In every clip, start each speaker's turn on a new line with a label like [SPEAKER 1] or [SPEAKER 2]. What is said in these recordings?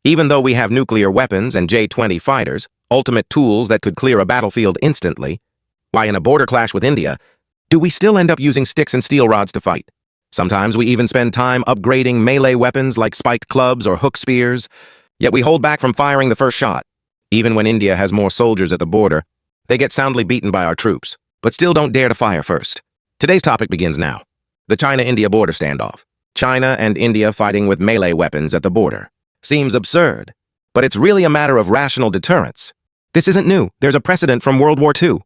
[SPEAKER 1] Even though we have nuclear weapons and J-20 fighters, ultimate tools that could clear a battlefield instantly, why in a border clash with India, do we still end up using sticks and steel rods to fight? Sometimes we even spend time upgrading melee weapons like spiked clubs or hook spears, yet we hold back from firing the first shot. Even when India has more soldiers at the border, they get soundly beaten by our troops, but still don't dare to fire first. Today's topic begins now. The China-India border standoff. China and India fighting with melee weapons at the border. Seems absurd, but it's really a matter of rational deterrence. This isn't new. There's a precedent from World War II.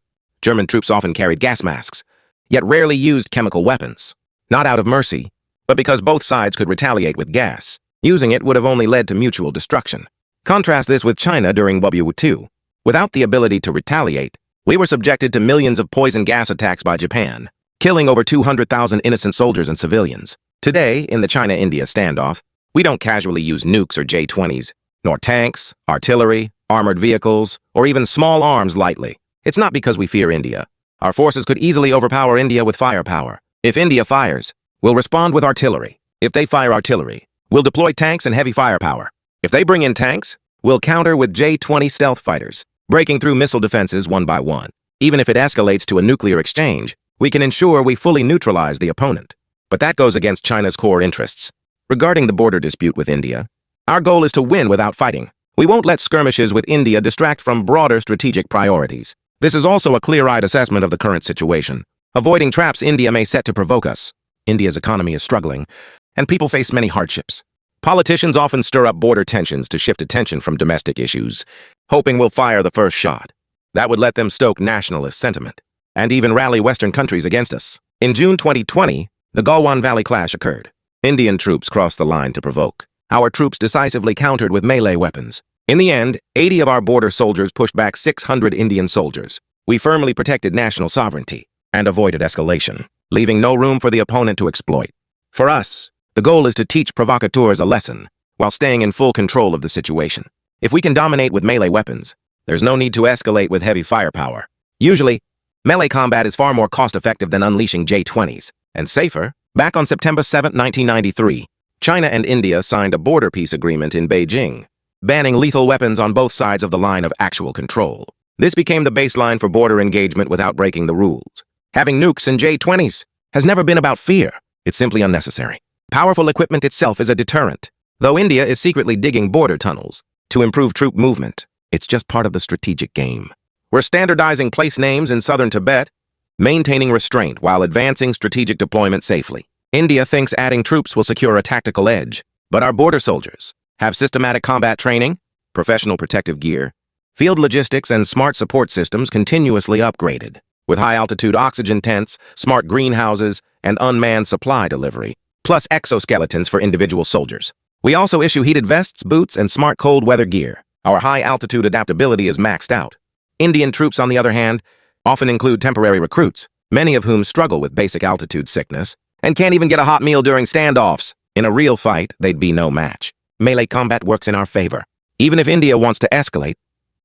[SPEAKER 1] German troops often carried gas masks, yet rarely used chemical weapons. Not out of mercy, but because both sides could retaliate with gas. Using it would have only led to mutual destruction. Contrast this with China during World War II. Without the ability to retaliate, we were subjected to millions of poison gas attacks by Japan, killing over 200,000 innocent soldiers and civilians. Today, in the China-India standoff, we don't casually use nukes or J-20s, nor tanks, artillery, armored vehicles, or even small arms lightly. It's not because we fear India. Our forces could easily overpower India with firepower. If India fires, we'll respond with artillery. If they fire artillery, we'll deploy tanks and heavy firepower. If they bring in tanks, we'll counter with J-20 stealth fighters, breaking through missile defenses one by one. Even if it escalates to a nuclear exchange, we can ensure we fully neutralize the opponent. But that goes against China's core interests. Regarding the border dispute with India, our goal is to win without fighting. We won't let skirmishes with India distract from broader strategic priorities. This is also a clear-eyed assessment of the current situation, avoiding traps India may set to provoke us. India's economy is struggling, and people face many hardships. Politicians often stir up border tensions to shift attention from domestic issues, hoping we'll fire the first shot. That would let them stoke nationalist sentiment, and even rally Western countries against us. In June 2020, the Galwan Valley clash occurred. Indian troops crossed the line to provoke. Our troops decisively countered with melee weapons. In the end, 80 of our border soldiers pushed back 600 Indian soldiers. We firmly protected national sovereignty and avoided escalation, leaving no room for the opponent to exploit. For us, the goal is to teach provocateurs a lesson while staying in full control of the situation. If we can dominate with melee weapons, there's no need to escalate with heavy firepower. Usually, melee combat is far more cost-effective than unleashing J-20s, and safer. Back on September 7, 1993, China and India signed a border peace agreement in Beijing, banning lethal weapons on both sides of the line of actual control. This became the baseline for border engagement without breaking the rules. Having nukes and J-20s has never been about fear. It's simply unnecessary. Powerful equipment itself is a deterrent. Though India is secretly digging border tunnels to improve troop movement, it's just part of the strategic game. We're standardizing place names in southern Tibet, maintaining restraint while advancing strategic deployment safely. India thinks adding troops will secure a tactical edge, but our border soldiers have systematic combat training, professional protective gear, field logistics, and smart support systems continuously upgraded, with high-altitude oxygen tents, smart greenhouses, and unmanned supply delivery, plus exoskeletons for individual soldiers. We also issue heated vests, boots, and smart cold weather gear. Our high-altitude adaptability is maxed out. Indian troops, on the other hand, often include temporary recruits, many of whom struggle with basic altitude sickness and can't even get a hot meal during standoffs. In a real fight, they'd be no match. Melee combat works in our favor. Even if India wants to escalate,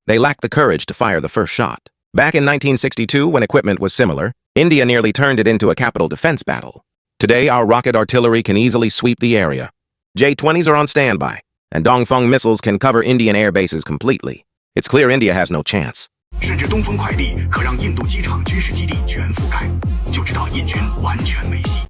[SPEAKER 1] they lack the courage to fire the first shot. Back in 1962, when equipment was similar, India nearly turned it into a capital defense battle. Today, our rocket artillery can easily sweep the area. J-20s are on standby, and Dongfeng missiles can cover Indian air bases completely. It's clear India has no chance.
[SPEAKER 2] 甚至东风快递可让印度机场军事基地全覆盖，就知道印军完全没戏。